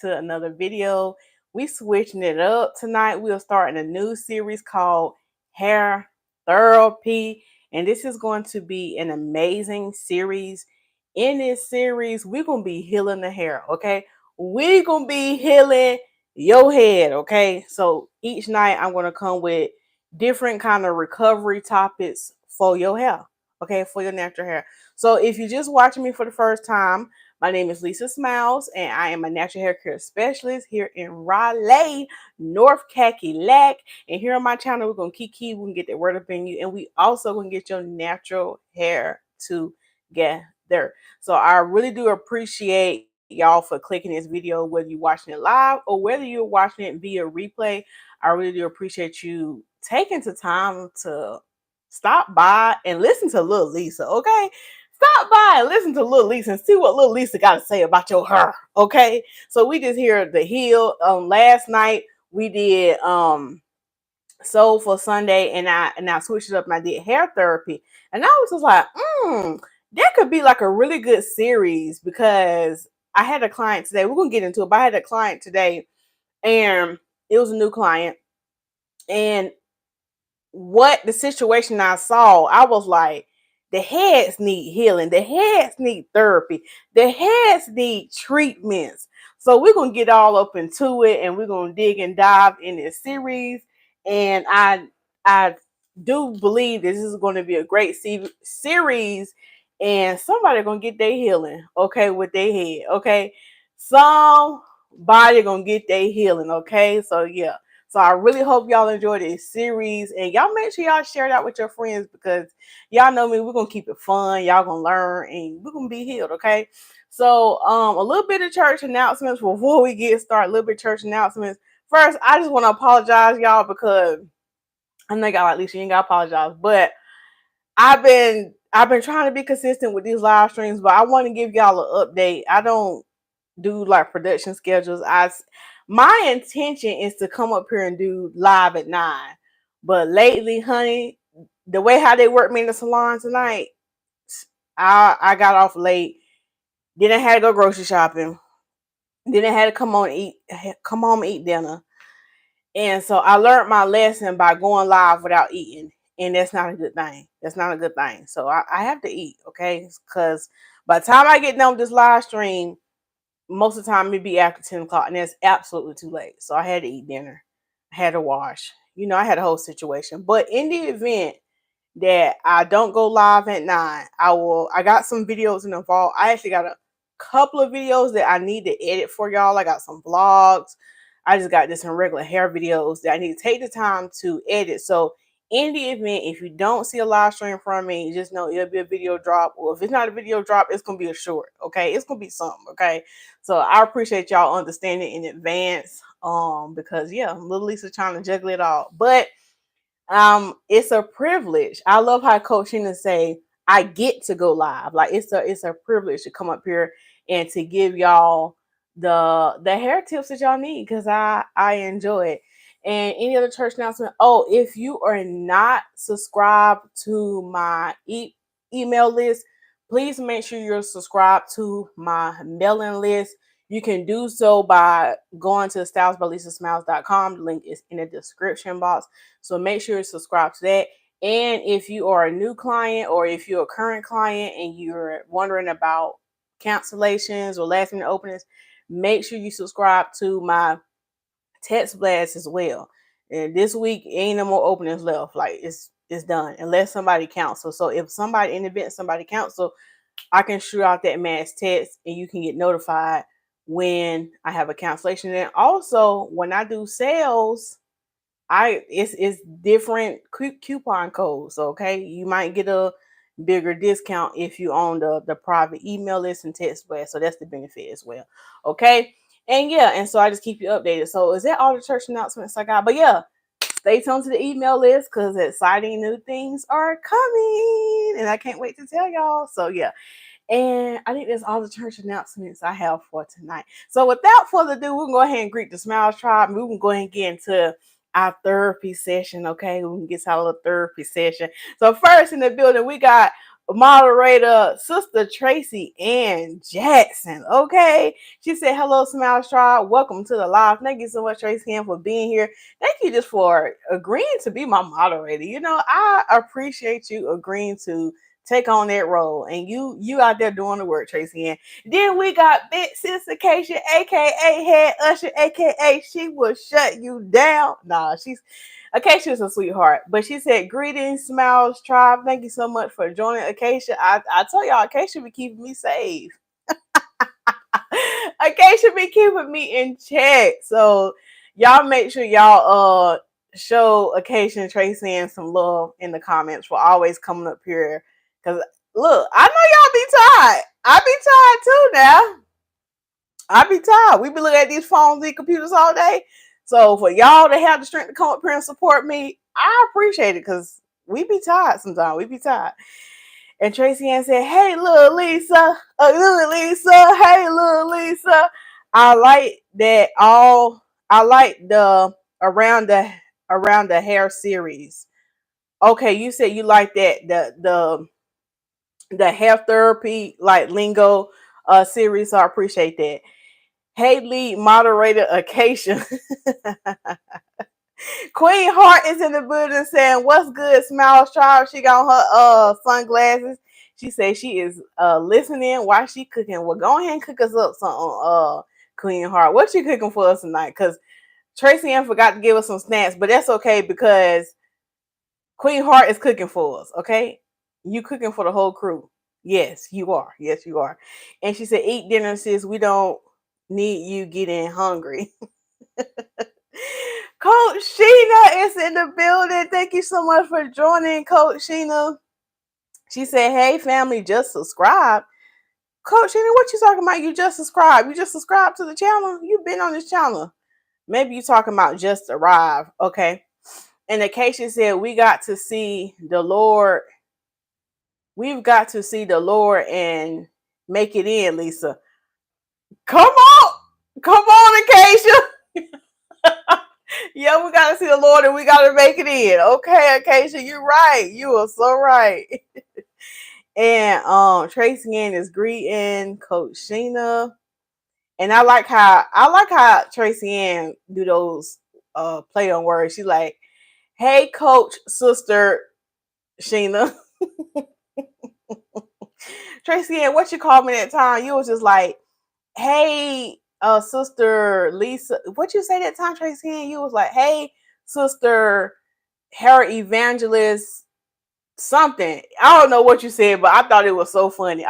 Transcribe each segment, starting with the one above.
to another video. We switching it up tonight. We're starting a new series called Hair Therapy, and this is going to be an amazing series. In this series, we're gonna be healing the hair, okay? We're gonna be healing your head, okay? So each night I'm gonna come with different kind of recovery topics for your hair, okay, for your natural hair. So if you're just watching me for the first time, my name is Lisa Smilez, and I am a natural hair care specialist here in Raleigh, North Cackalack. And here on my channel, we're going to kiki, we can get that word up in you, and we also going to get your natural hair together. So I really do appreciate y'all for clicking this video, whether you're watching it live or whether you're watching it via replay. I really do appreciate you taking the time to stop by and listen to Lil Lisa, okay? Stop by and listen to Lil Lisa and see what Lil Lisa got to say about your hair, okay? So we just hear the heal. Last night we did Soul for Sunday, and I switched it up and I did hair therapy, and I was just like, that could be like a really good series because I had a client today. We're gonna get into it, but I had a client today, and it was a new client, and what the situation I saw, I was like, the heads need healing, the heads need therapy, the heads need treatments. So we're gonna get all up into it, and we're gonna dig and dive in this series. And I do believe this is going to be a great series, and somebody gonna get their healing, okay, with their head, okay. Somebody gonna get their healing, okay. So yeah. So I really hope y'all enjoy this series, and y'all make sure y'all share it out with your friends because y'all know me, we're gonna keep it fun, y'all gonna learn, and we're gonna be healed, okay? So a little bit of church announcements before we get started. A little bit of church announcements. First, I just want to apologize, y'all, because I know y'all like Lisa, you ain't gotta apologize, but I've been trying to be consistent with these live streams, but I want to give y'all an update. I don't do like production schedules. My intention is to come up here and do live at 9. But lately, honey, the way how they work me in the salon tonight, I got off late. Then I had to go grocery shopping. Then I had to come home and eat dinner. And so I learned my lesson by going live without eating. And that's not a good thing. That's not a good thing. So I have to eat, okay? Because by the time I get done with this live stream, most of the time it'd be after 10 o'clock, and that's absolutely too late. So I had to eat dinner. I had to wash. I had a whole situation. But in the event that I don't go live at 9, I got some videos in the vault. I actually got a couple of videos that I need to edit for y'all. I got some vlogs. I just got this some regular hair videos that I need to take the time to edit. So in the event, if you don't see a live stream from me, just know it'll be a video drop. Or if it's not a video drop, it's going to be a short, okay? It's going to be something, okay? So I appreciate y'all understanding in advance, because, yeah, little Lisa trying to juggle it all. But it's a privilege. I love how Coach Sheena say, I get to go live. Like, it's a privilege to come up here and to give y'all the hair tips that y'all need, because I enjoy it. And any other church announcement? Oh, if you are not subscribed to my email list, please make sure you're subscribed to my mailing list. You can do so by going to stylesbylisasmilez.com. The link is in the description box. So make sure you subscribe to that. And if you are a new client, or if you're a current client and you're wondering about cancellations or last minute openings, make sure you subscribe to my text blast as well. And this week ain't no more openings left. Like, it's done unless somebody cancels. So if somebody in the event somebody cancel, I can shoot out that mass text and you can get notified when I have a cancellation. And also when I do sales, it's different coupon codes. Okay, you might get a bigger discount if you own the private email list and text blast. So that's the benefit as well. Okay. And yeah, and so I just keep you updated. So is that all the church announcements I got? But yeah, stay tuned to the email list because exciting new things are coming. And I can't wait to tell y'all. So yeah. And I think that's all the church announcements I have for tonight. So without further ado, we're going to go ahead and greet the Smilez Tribe. We're going to go ahead and get into our therapy session, okay? We can get to our little therapy session. So first in the building, we got moderator, Sister Tracy Ann Jackson. Okay. She said, hello, Smile Tribe. Welcome to the live. Thank you so much, Tracy Ann, for being here. Thank you just for agreeing to be my moderator. You know, I appreciate you agreeing to take on that role. And you out there doing the work, Tracy Ann. Then we got Big Sister Keisha, aka Head Usher, aka She Will Shut You Down. Nah, Acacia is a sweetheart, but she said, greetings, Smiles Tribe. Thank you so much for joining, Acacia. I told y'all, Acacia be keeping me safe. Acacia be keeping me in check. So y'all make sure y'all show Acacia and Tracy and some love in the comments for always coming up here. Because look, I know y'all be tired. I be tired too now. I be tired. We be looking at these phones and computers all day. So for y'all to have the strength to come up here and support me, I appreciate it because we be tired sometimes. We be tired. And Tracy Ann said, hey, little Lisa. Little Lisa. Hey, little Lisa. I like that I like the around the hair series. Okay, you said you like that the hair therapy like lingo series. So I appreciate that. Hey, lead moderator Acacia. Queen Heart is in the building saying, what's good, Smile Tribe? She got her sunglasses. She says she is listening while she cooking. Well, go ahead and cook us up some Queen Heart. What you cooking for us tonight? Because Tracy Ann forgot to give us some snacks, but that's okay because Queen Heart is cooking for us, okay? You cooking for the whole crew. Yes, you are. Yes, you are. And she said, eat dinner, sis. We don't need you getting hungry. Coach Sheena is in the building. Thank you so much for joining, Coach Sheena. She said, hey, family, just subscribe. Coach Sheena, what you talking about? You just subscribed. You just subscribed to the channel? You've been on this channel. Maybe you talking about just arrived. Okay. And Acacia said, we got to see the Lord. We've got to see the Lord and make it in, Lisa. Come on. Come on, Acacia. Yeah, we got to see the Lord and we got to make it in. Okay, Acacia, you're right. You are so right. And Tracy Ann is greeting Coach Sheena. And I like how Tracy Ann do those play on words. She's like, hey, Coach, Sister Sheena. Tracy Ann, what you called me that time? You was just like, hey, Sister Lisa. What you say that time, Tracy Ann? You was like, hey, Sister Hair Evangelist something. I don't know what you said, but I thought it was so funny.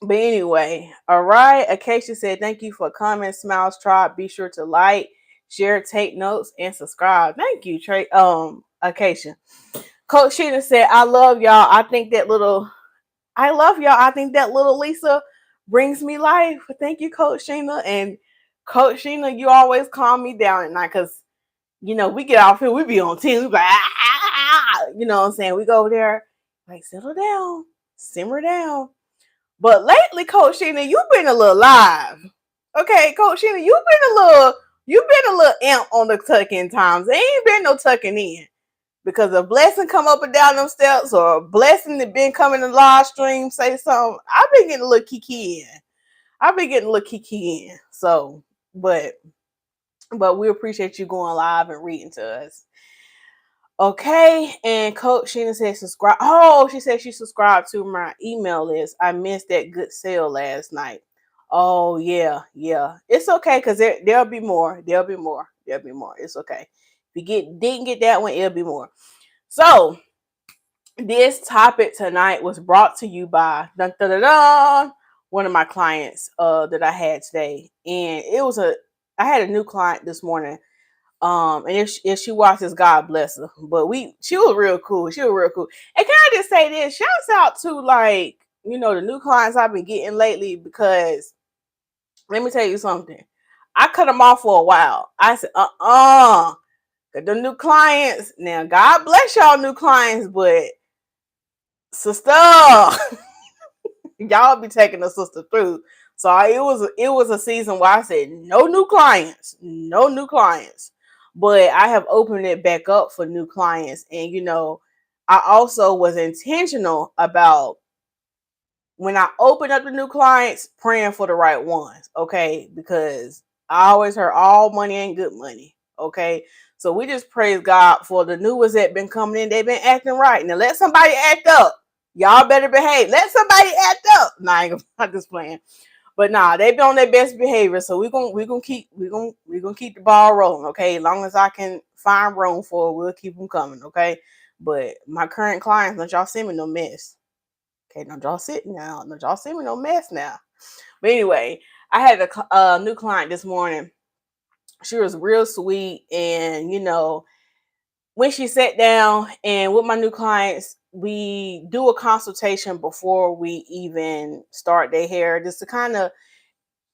But anyway, all right. Acacia said, thank you for coming. Smiles Tribe. Be sure to like, share, take notes, and subscribe. Thank you, Acacia. Coach Sheena said, I love y'all. I think that little Lisa brings me life. Thank you, Coach Sheena. And Coach Sheena, you always calm me down at night because, you know, we get off here, we be on 10, we be like, you know what I'm saying? We go over there, like, settle down, simmer down. But lately, Coach Sheena, you've been a little live. Okay, Coach Sheena, you've been a little amp on the tucking times. There ain't been no tucking in. Because a blessing come up and down them steps or a blessing that been coming in the live stream, say something. I've been getting a little kiki in. So, but we appreciate you going live and reading to us. Okay, and Coach Sheena said subscribe. Oh, she said she subscribed to my email list. I missed that good sale last night. Oh, yeah. It's okay because there'll be more. It's okay. If you didn't get that one, it'll be more. So, this topic tonight was brought to you by one of my clients that I had today. And I had a new client this morning. And if she watches, God bless her. But she was real cool. And can I just say this? Shouts out to the new clients I've been getting lately, because let me tell you something. I cut them off for a while. I said, the new clients. Now, God bless y'all new clients, but sister, y'all be taking the sister through. So it was a season where I said no new clients. But I have opened it back up for new clients, and I also was intentional about when I open up the new clients, praying for the right ones, okay? Because I always heard all money ain't good money, okay? So we just praise God for the new ones that been coming in. They've been acting right. Now let somebody act up. Y'all better behave. Let somebody act up. Nah, I'm just playing. But nah, they been on their best behavior. So we're gonna keep the ball rolling, okay? As long as I can find room for it, we'll keep them coming, okay? But my current clients, don't y'all send me no mess. Okay, don't y'all sit now. Don't y'all send me no mess now. But anyway, I had a new client this morning. She was real sweet, and when she sat down and with my new clients, we do a consultation before we even start their hair, just to kind of,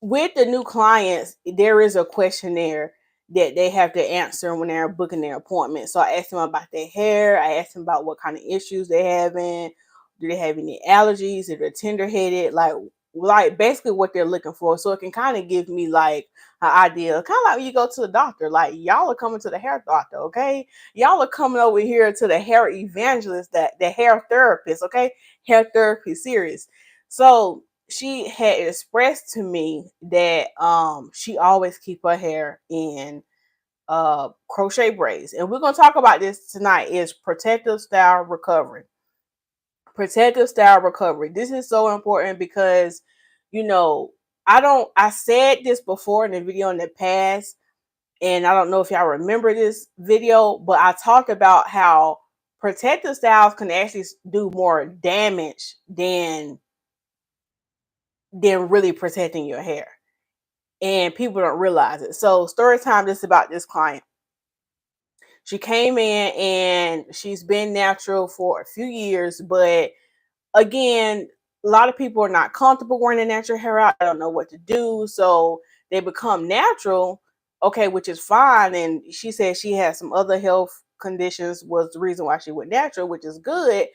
with the new clients, there is a questionnaire that they have to answer when they're booking their appointment. So I asked them about their hair. I asked them about what kind of issues they having. Do they have any allergies? If they're tender headed, like basically what they're looking for. So it can kind of give me like an idea, kind of like when you go to the doctor. Like, y'all are coming to the hair doctor, okay? Y'all are coming over here to the hair evangelist, that the hair therapist, okay? Hair therapy series. So she had expressed to me that she always keep her hair in crochet braids, and we're going to talk about this tonight, is protective style recovery. Protective style recovery, this is so important because I said this before in the video in the past, and I don't know if y'all remember this video, but I talked about how protective styles can actually do more damage than really protecting your hair. And people don't realize it. So story time, just about this client. She came in and she's been natural for a few years, but again, a lot of people are not comfortable wearing their natural hair out. They don't know what to do. So they become natural, okay, which is fine. And she said she had some other health conditions was the reason why she went natural, which is good,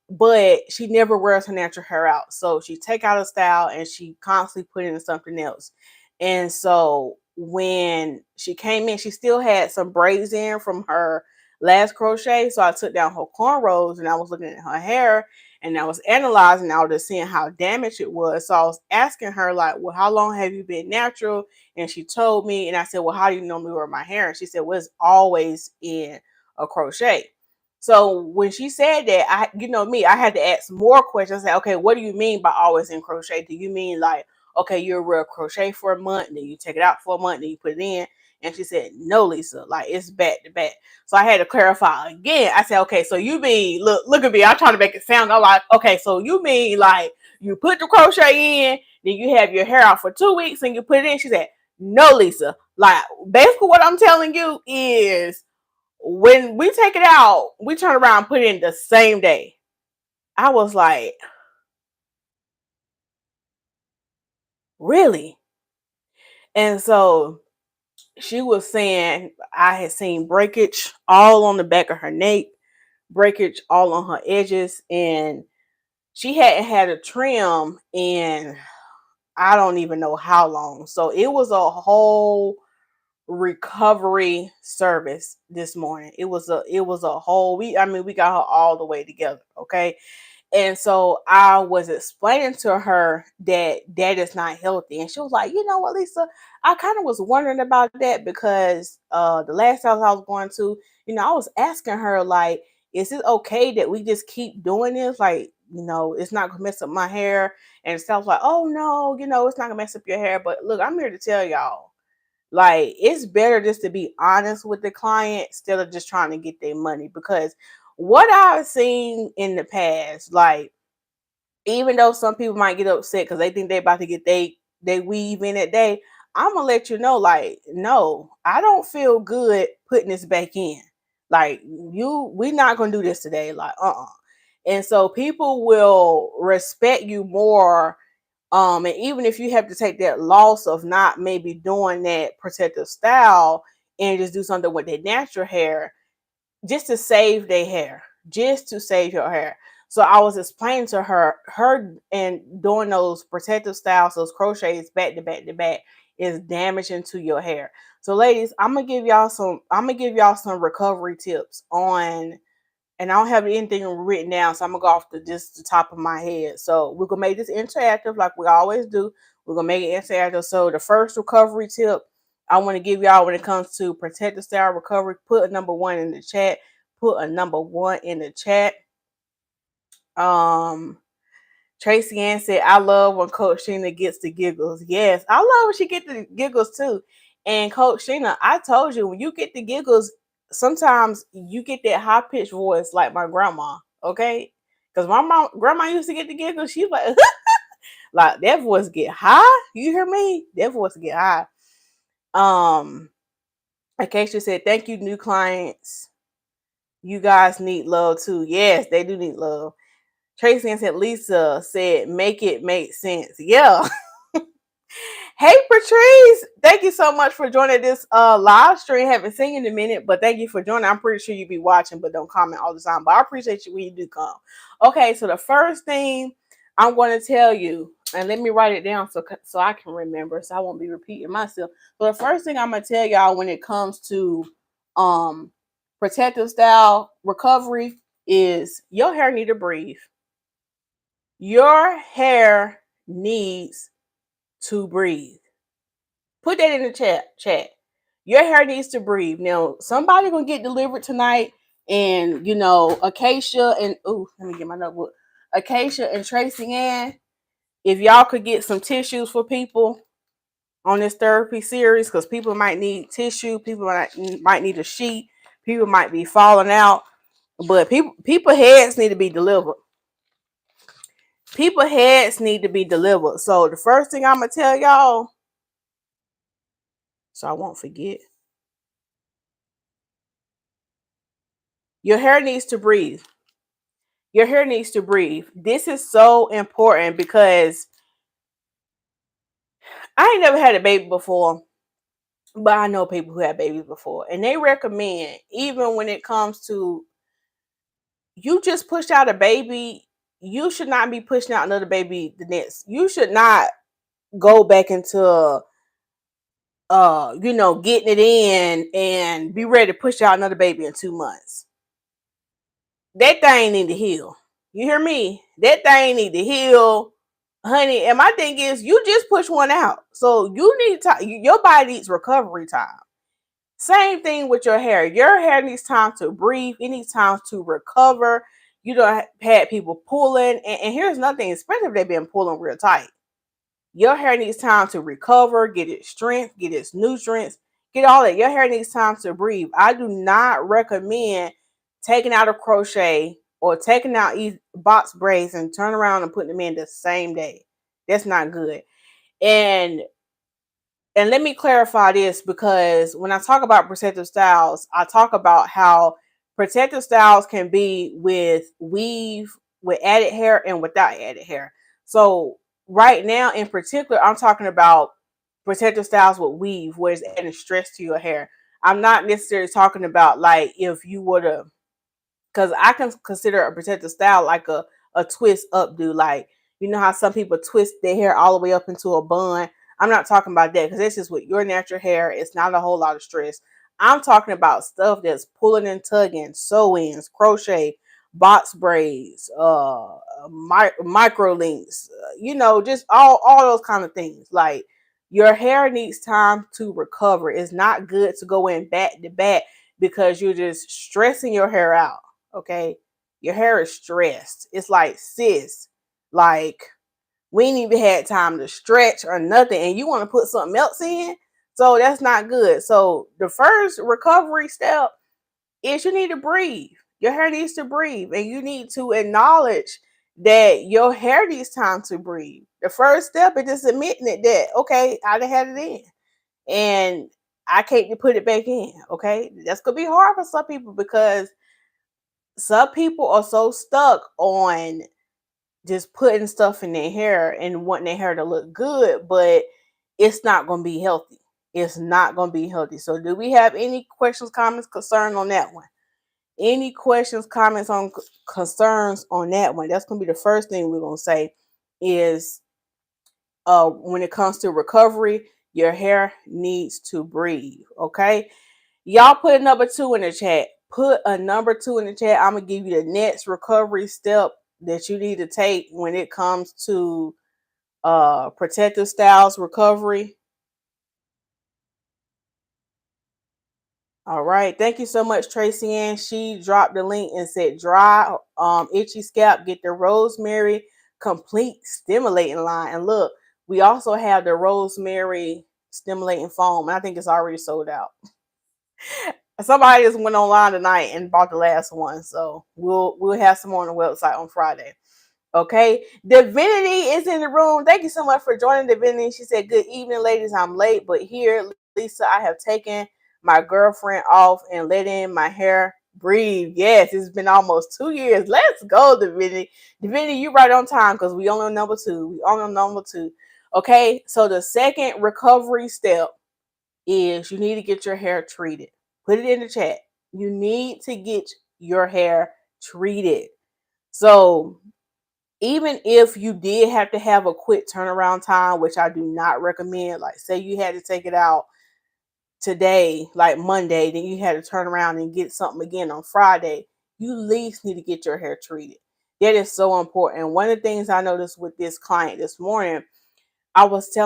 but she never wears her natural hair out. So she take out a style and she constantly put in something else. And so when she came in, she still had some braids in from her last crochet. So I took down her cornrows and I was looking at her hair and I was analyzing, I was just seeing how damaged it was. So I was asking her, like, well, how long have you been natural? And she told me, and I said, well, how do you normally wear my hair? And she said, well, it's always in a crochet. So when she said that, I had to ask more questions. I said, okay, what do you mean by always in crochet? Do you mean like, okay, you'll wear crochet for a month, then you take it out for a month, then you put it in? And she said, no, Lisa, like it's back to back. So I had to clarify again. I said, okay, so you mean, look at me. I'm trying to make it sound. I'm like, okay, so you mean like you put the crochet in, then you have your hair out for 2 weeks and you put it in? She said, no, Lisa. Like basically what I'm telling you is, when we take it out, we turn around and put it in the same day. I was like, really? And so she was saying I had seen breakage all on the back of her neck, breakage all on her edges, and she hadn't had a trim in I don't even know how long. So it was a whole recovery service this morning. It was a whole we got her all the way together, okay? And so I was explaining to her that that is not healthy. And she was like, you know what, Lisa, I kind of was wondering about that because the last house I was going to, I was asking her, like, is it okay that we just keep doing this? Like, it's not gonna mess up my hair. And stuff like, oh no, it's not gonna mess up your hair. But look, I'm here to tell y'all, like, it's better just to be honest with the client instead of just trying to get their money. Because what I've seen in the past, like, even though some people might get upset because they think they're about to get they weave in that day, I'm gonna let you know, like, no, I don't feel good putting this back in. Like, we're not gonna do this today. Like, And so people will respect you more, and even if you have to take that loss of not maybe doing that protective style and just do something with their natural hair, just to save their hair, just to save your hair. So I was explaining to her and doing those protective styles, those crochets back to back to back, is damaging to your hair. So ladies, I'm gonna give y'all some recovery tips on and I don't have anything written down, so I'm gonna go off just the top of my head. So we're gonna make this interactive like we always do. We're gonna make it interactive. So the first recovery tip I want to give y'all when it comes to protective style recovery, put a number 1 in the chat. Put a number 1 in the chat. Tracy Ann said, I love when Coach Sheena gets the giggles. Yes, I love when she gets the giggles too. And Coach Sheena, I told you, when you get the giggles, sometimes you get that high pitched voice like my grandma, okay? Because my grandma used to get the giggles. She's like, like that voice get high. You hear me? That voice get high. Acacia said, thank you, new clients. You guys need love too. Yes, they do need love. Tracy said, Lisa said, make it make sense. Yeah. Hey, Patrice. Thank you so much for joining this live stream. Haven't seen you in a minute, but thank you for joining. I'm pretty sure you be watching, but don't comment all the time. But I appreciate you when you do come. Okay, so the first thing I'm going to tell you, and let me write it down so I can remember, so I won't be repeating myself. So the first thing I'm going to tell y'all when it comes to protective style recovery is your hair need to breathe. Your hair needs to breathe. Put that in the chat. Your hair needs to breathe. Now, somebody gonna get delivered tonight, and Acacia and let me get my notebook. Acacia and Tracy Ann, if y'all could get some tissues for people on this therapy series, because people might need tissue, people might need a sheet, people might be falling out, but people heads need to be delivered. People heads need to be delivered. So the first thing I'm gonna tell y'all, so I won't forget, your hair needs to breathe. Your hair needs to breathe. This is so important because I ain't never had a baby before, but I know people who had babies before, and they recommend, even when it comes to you just pushed out a baby, you should not be pushing out another baby the next. You should not go back into getting it in and be ready to push out another baby in 2 months. That thing need to heal. You hear me? That thing need to heal, honey. And my thing is, you just push one out, so you need time. Your body needs recovery time. Same thing with your hair. Your hair needs time to breathe. It needs time to recover. You don't had people pulling, and here's nothing, especially if they've been pulling real tight. Your hair needs time to recover, get its strength, get its nutrients, get all that. Your hair needs time to breathe. I do not recommend taking out a crochet or taking out box braids and turn around and putting them in the same day. That's not good. And let me clarify this, because when I talk about protective styles, I talk about how protective styles can be with weave, with added hair, and without added hair. So right now in particular, I'm talking about protective styles with weave, where it's adding stress to your hair. I'm not necessarily talking about like if you were to, because I can consider a protective style like a twist updo. Like, you know how some people twist their hair all the way up into a bun. I'm not talking about that, because this is with your natural hair. It's not a whole lot of stress. I'm talking about stuff that's pulling and tugging, sew-ins, crochet, box braids, micro links, just all those kind of things. Like, your hair needs time to recover. It's not good to go in back to back, because you're just stressing your hair out. Okay, your hair is stressed. It's like, sis, like, we ain't even had time to stretch or nothing, and you want to put something else in. So that's not good. So the first recovery step is you need to breathe. Your hair needs to breathe, and you need to acknowledge that your hair needs time to breathe. The first step is just admitting it, that, okay, I done had it in, and I can't put it back in. Okay, that's gonna be hard for some people, because some people are so stuck on just putting stuff in their hair and wanting their hair to look good, but it's not going to be healthy. It's not going to be healthy. So do we have any questions, comments, concerns on that one? Any questions, comments, on concerns on that one? That's going to be the first thing we're going to say is when it comes to recovery, your hair needs to breathe. Okay. Y'all put a number 2 in the chat. put a number 2 in the chat. I'm gonna give you the next recovery step that you need to take when it comes to protective styles recovery. All right. Thank you so much, Tracy Ann. She dropped the link and said dry itchy scalp, get the rosemary complete stimulating line. And look, we also have the rosemary stimulating foam. And I think it's already sold out. Somebody just went online tonight and bought the last one. So we'll have some more on the website on Friday. Okay, Divinity is in the room. Thank you so much for joining, Divinity. She said, "Good evening, ladies. I'm late, but here, Lisa, I have taken my girlfriend off and letting my hair breathe." Yes, it's been almost 2 years. Let's go, Divinity. Divinity, you right on time because we only on number 2. We only on number 2. Okay, so the second recovery step is you need to get your hair treated. Put it in the chat. You need to get your hair treated. So even if you did have to have a quick turnaround time, which I do not recommend, like say you had to take it out today, like Monday, then you had to turn around and get something again on Friday, you at least need to get your hair treated. That is so important. One of the things I noticed with this client this morning, I was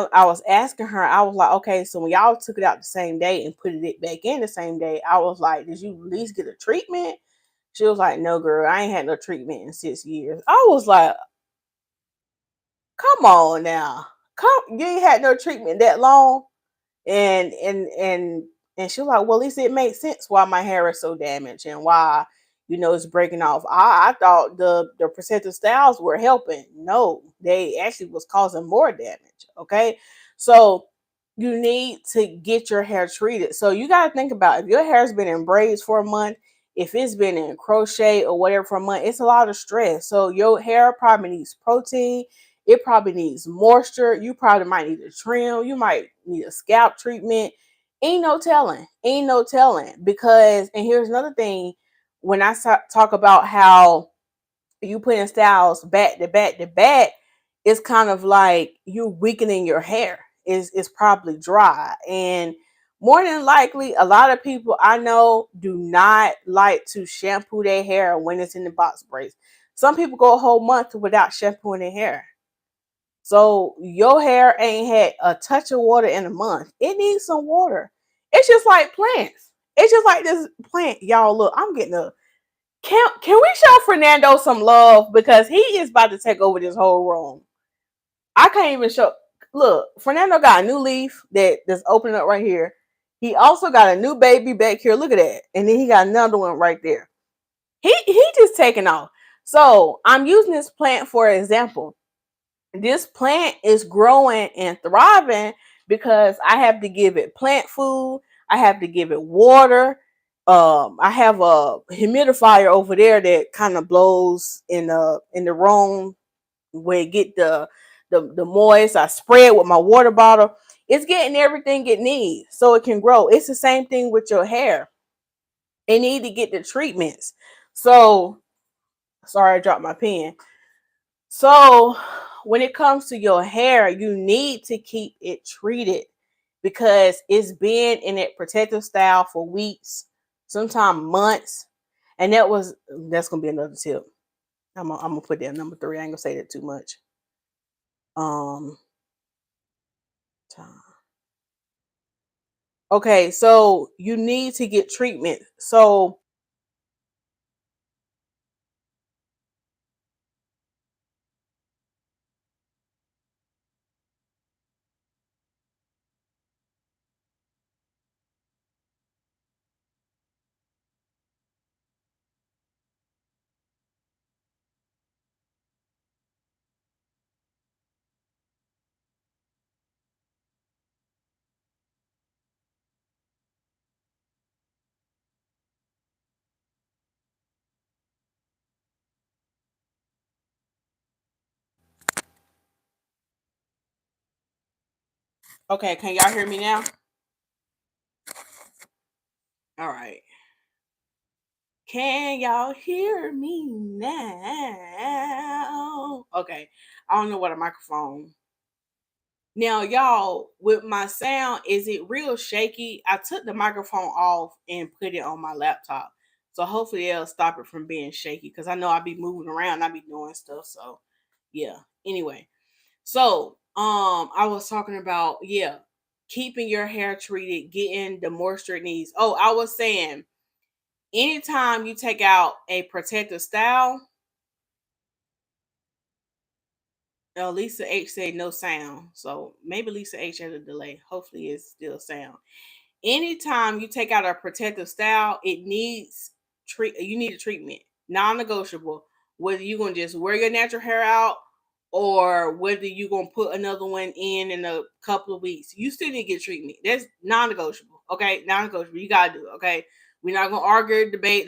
asking her, I was like, okay, so when y'all took it out the same day and put it back in the same day, I was like, did you at least get a treatment? She was like, no, girl, I ain't had no treatment in 6 years. I was like, come on now. You ain't had no treatment that long. And and she was like, well, at least it makes sense why my hair is so damaged and why it's breaking off. I thought the protective styles were helping. No, they actually was causing more damage. Okay, so you need to get your hair treated. So you got to think about if your hair's been in braids for a month, if it's been in crochet or whatever for a month, it's a lot of stress. So your hair probably needs protein. It probably needs moisture. You probably might need a trim. You might need a scalp treatment. Ain't no telling. Ain't no telling. Because, and here's another thing, when I talk about how you putting styles back to back to back, it's kind of like you're weakening your hair. It's probably dry. And more than likely, a lot of people I know do not like to shampoo their hair when it's in the box braids. Some people go a whole month without shampooing their hair. So your hair ain't had a touch of water in a month. It needs some water. It's just like plants. It's just like this plant. Y'all look, I'm getting a can we show Fernando some love? Because he is about to take over this whole room. I can't even show look, Fernando got a new leaf that's opening up right here. He also got a new baby back here. Look at that. And then he got another one right there. He just taking off. So I'm using this plant for example. This plant is growing and thriving because I have to give it plant food. I have to give it water. I have a humidifier over there that kind of blows in the room where it get the moist. I spray it with my water bottle. It's getting everything it needs so it can grow. It's the same thing with your hair. It need to get the treatments. So sorry, I dropped my pen. So, when it comes to your hair, you need to keep it treated because it's been in that protective style for weeks, sometimes months. And that's gonna be another tip. I'm gonna put that number 3. I ain't gonna say that too much. Um okay, so you need to get treatment. So okay, can y'all hear me now? All right. Can y'all hear me now? Okay. I don't know what a microphone. Now, y'all, with my sound, is it real shaky? I took the microphone off and put it on my laptop. So hopefully they'll stop it from being shaky because I know I be moving around, I be doing stuff. So yeah. Anyway, so I was talking about keeping your hair treated, getting the moisture it needs. Oh, I was saying anytime you take out a protective style, Lisa H said no sound. So maybe Lisa H had a delay. Hopefully it's still sound. Anytime you take out a protective style, it needs you need a treatment. Non-negotiable. Whether you're gonna just wear your natural hair out or whether you're gonna put another one in a couple of weeks, you still need to get treatment. That's non-negotiable. Okay, non-negotiable. You gotta do it. Okay. We're not gonna argue, debate.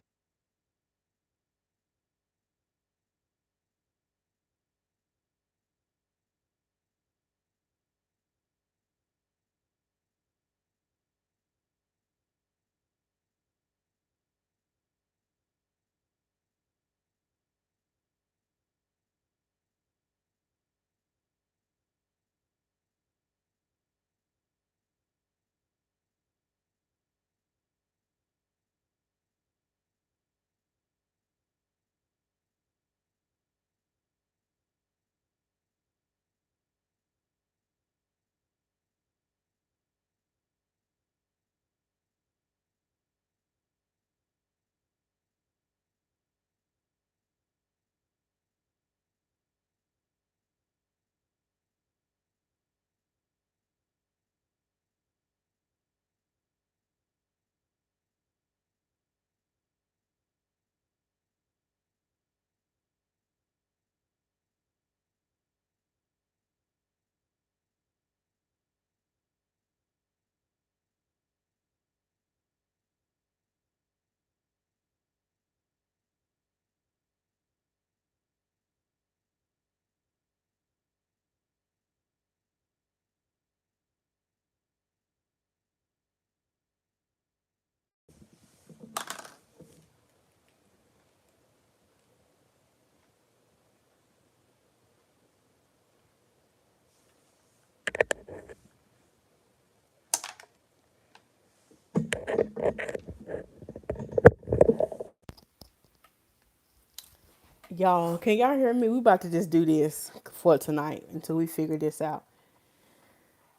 Y'all, can y'all hear me? We about to just do this for tonight until we figure this out.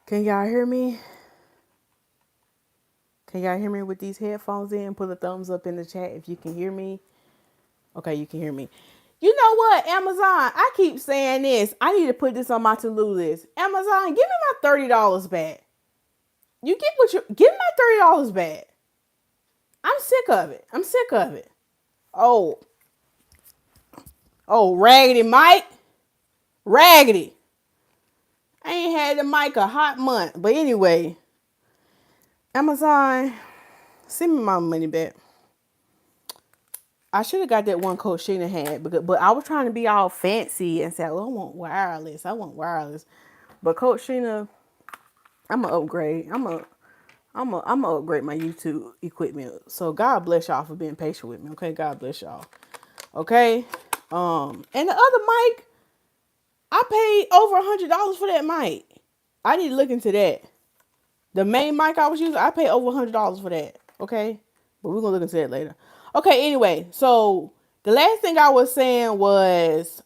Can y'all hear me? Can y'all hear me with these headphones in? Put a thumbs up in the chat if you can hear me. Okay, you can hear me. You know what, Amazon? I keep saying this. I need to put this on my to-do list. Amazon, give me my $30 back. You get what you give me my $30 back. I'm sick of it. I'm sick of it. Oh, Raggedy Mike. Raggedy. I ain't had the mic a hot month. But anyway, Amazon, send me my money back. I should have got that one Coach Sheena had, but I was trying to be all fancy and say, "Oh, I want wireless. I want wireless." But Coach Sheena, I'm gonna upgrade. I'm gonna upgrade my YouTube equipment. So God bless y'all for being patient with me. Okay, God bless y'all. Okay, and the other mic, I paid over $100 for that mic. I need to look into that. The main mic I was using, I paid over $100 for that. Okay, but we're gonna look into that later. Okay, anyway, so the last thing I was saying was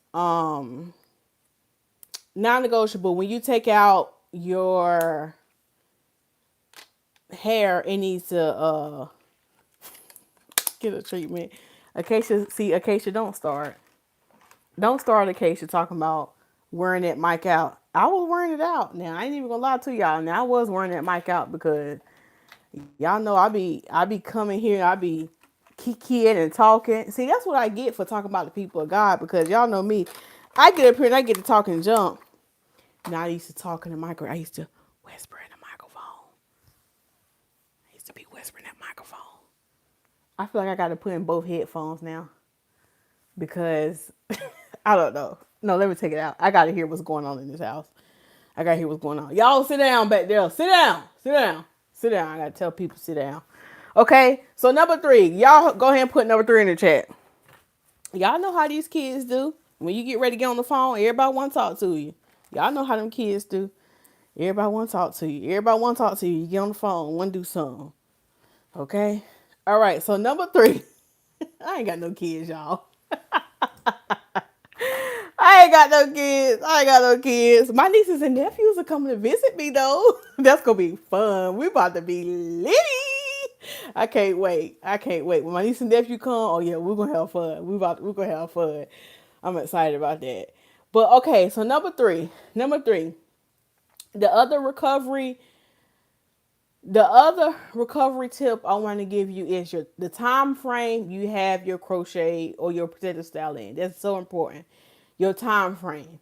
non-negotiable. When you take out your hair, it needs to get a treatment. Acacia, don't start. Don't start, Acacia, talking about wearing that mic out. I was wearing it out. Now I ain't even gonna lie to y'all. Now I was wearing that mic out because y'all know I be coming here, I be kikiing and talking. See, that's what I get for talking about the people of God, because y'all know me. I get up here and I get to talking junk. Now I used to talk in the microphone. I used to whisper in the microphone. I used to be whispering that microphone. I feel like I got to put in both headphones now because I don't know. No, let me take it out. I got to hear what's going on in this house. I got to hear what's going on. Y'all sit down back there. Sit down. Sit down. Sit down. I got to tell people sit down. Okay, so number 3. Y'all go ahead and put number 3 in the chat. Y'all know how these kids do. When you get ready to get on the phone, everybody want to talk to you. Y'all know how them kids do. Everybody want to talk to you. Everybody want to talk to you. You get on the phone, want to do something. Okay? All right, so number 3. I ain't got no kids, y'all. I ain't got no kids. I ain't got no kids. My nieces and nephews are coming to visit me though. That's gonna be fun. We about to be litty. I can't wait. I can't wait. When my niece and nephew come, oh yeah, we're gonna have fun. We're gonna have fun. I'm excited about that. But okay, so number three. Number three. The other recovery the other recovery tip I want to give you is the time frame you have your crochet or your protective style in. That's so important. Your time frame.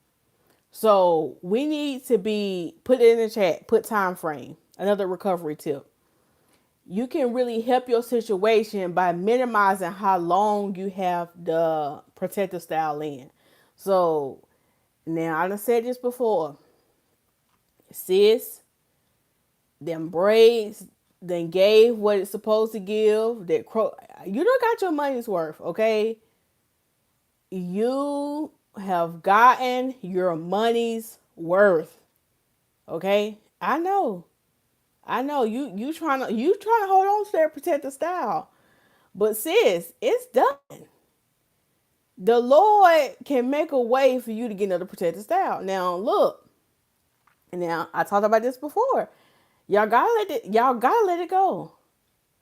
So we need to be put it in the chat. Put time frame. Another recovery tip. You can really help your situation by minimizing how long you have the protective style in. So now I done said this before. Sis, them braids then gave what it's supposed to give. You don't got your money's worth, okay? You have gotten your money's worth, okay? I know. You trying to hold on to that protective style, but sis, it's done. The Lord can make a way for you to get another protective style. Now look, now I talked about this before. Y'all gotta let it go.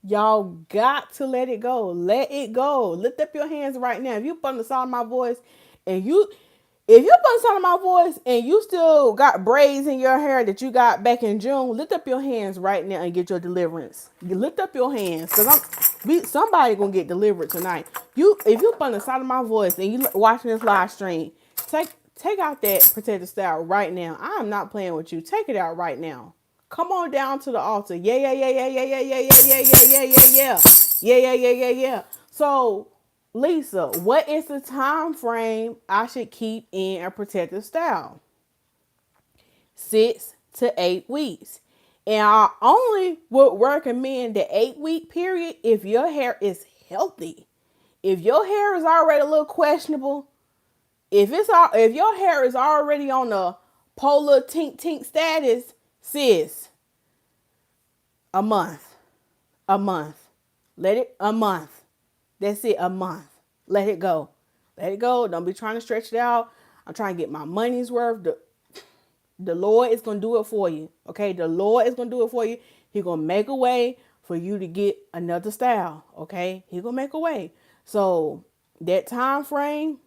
Y'all got to let it go. Let it go. Lift up your hands right now. If you put on the sound of my voice and if you put on the sound of my voice and you still got braids in your hair that you got back in June, lift up your hands right now and get your deliverance. You lift up your hands because somebody gonna get delivered tonight. If you put on the sound of my voice and you watching this live stream, take out that protective style right now. I am not playing with you. Take it out right now. Come on down to the altar. Yeah, yeah, yeah, yeah, yeah, yeah, yeah, yeah, yeah, yeah, yeah, yeah, yeah. Yeah, yeah, yeah, yeah, yeah. So, Lisa, what is the time frame I should keep in a protective style? 6 to 8 weeks. And I only would recommend the 8-week period if your hair is healthy. If your hair is already a little questionable, if your hair is already on the polar tink status, sis, a month. A month. That's it, a month. Let it go. Let it go. Don't be trying to stretch it out. I'm trying to get my money's worth. The Lord is going to do it for you. Okay? The Lord is going to do it for you. He's going to make a way for you to get another style. Okay? He's going to make a way. So that time frame,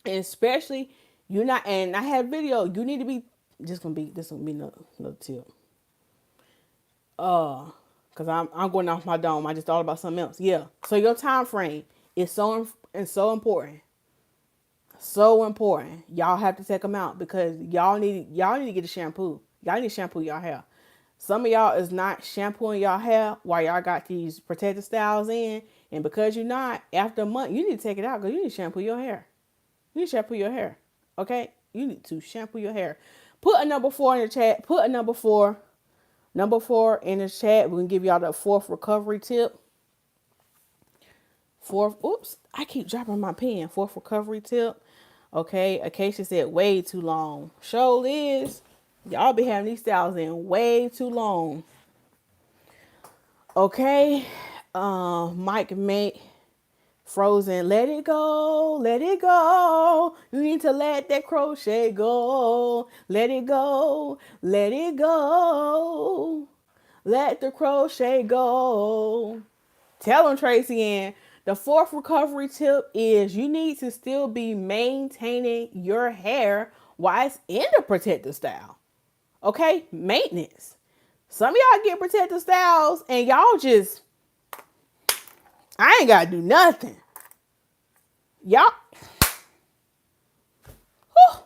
and especially and I have video, you need to be, this going to be another tip. Because I'm going off my dome. I just thought about something else. Yeah. So your time frame is so important. So important. Y'all have to take them out because y'all need to get a shampoo. Y'all need to shampoo y'all hair. Some of y'all is not shampooing y'all hair while y'all got these protective styles in. And because you're not, after a month, you need to take it out because you need to shampoo your hair. You need to shampoo your hair. Okay? You need to shampoo your hair. Put a number 4 in the chat. Put a number 4. Number 4 in the chat. We're going to give y'all the 4th recovery tip. I keep dropping my pen. 4th recovery tip. Okay, Acacia said way too long. Show is. Y'all be having these styles in way too long. Okay. Mike mate. Frozen. Let it go. Let it go. You need to let that crochet go. Let it go. Let it go. Let the crochet go. Tell them, Tracy Ann. The 4th recovery tip is you need to still be maintaining your hair while it's in the protective style. Okay? Maintenance. Some of y'all get protective styles and y'all just, I ain't got to do nothing. Y'all. Whew.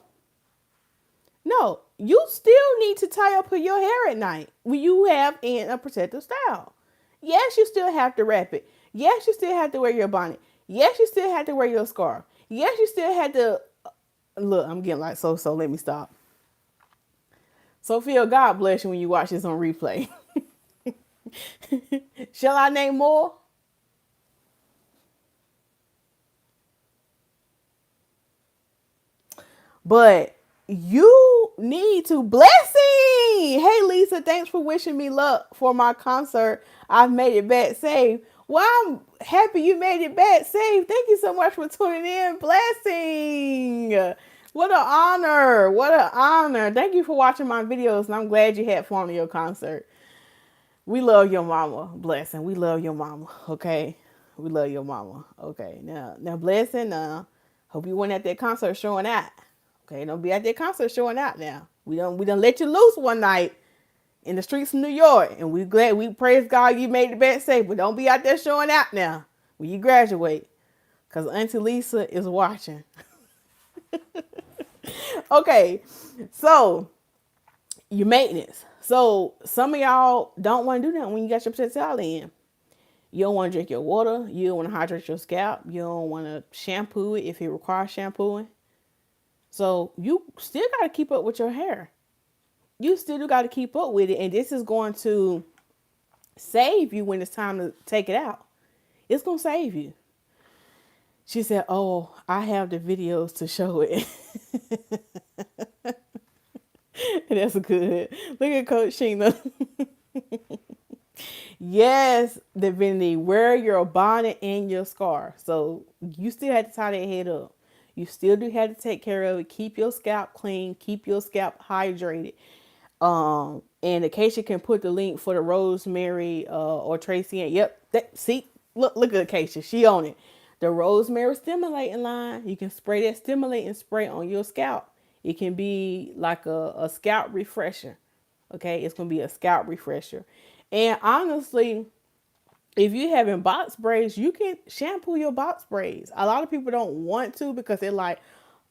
No, you still need to tie up your hair at night when you have in a protective style. Yes, you still have to wrap it. Yes, you still have to wear your bonnet. Yes, you still have to wear your scarf. Yes, you still had to... Look, I'm getting like so let me stop. Sophia, God bless you when you watch this on replay. Shall I name more? But you need to blessing. Hey, Lisa, thanks for wishing me luck for my concert. I've made it back safe. Well, I'm happy you made it back safe. Thank you so much for tuning in. Blessing. What an honor. What an honor. Thank you for watching my videos, and I'm glad you had fun at your concert. We love your mama, Blessing. We love your mama, okay? We love your mama, okay? Now, Blessing, hope you weren't at that concert showing out, okay? Don't be at that concert showing out now. We done let you loose one night in the streets of New York, and we praise God you made it back safe, but don't be out there showing out now when you graduate, because Auntie Lisa is watching. Okay, so your maintenance. So some of y'all don't want to do that when you got your towel in. You don't want to drink your water. You don't want to hydrate your scalp. You don't want to shampoo it if it requires shampooing. So you still got to keep up with your hair. You still got to keep up with it. And this is going to save you when it's time to take it out. It's going to save you. She said, oh, I have the videos to show it. That's good. Look at Coach Sheena. Yes, Divinity, wear your bonnet and your scarf. So you still have to tie that head up. You still do have to take care of it. Keep your scalp clean. Keep your scalp hydrated. And Acacia can put the link for the rosemary or Tracy. Yep. See, look at Acacia. She on it. The rosemary stimulating line. You can spray that stimulating spray on your scalp. It can be like a scalp refresher. Okay, it's gonna be a scalp refresher. And honestly, if you're having box braids, you can shampoo your box braids. A lot of people don't want to because they're like,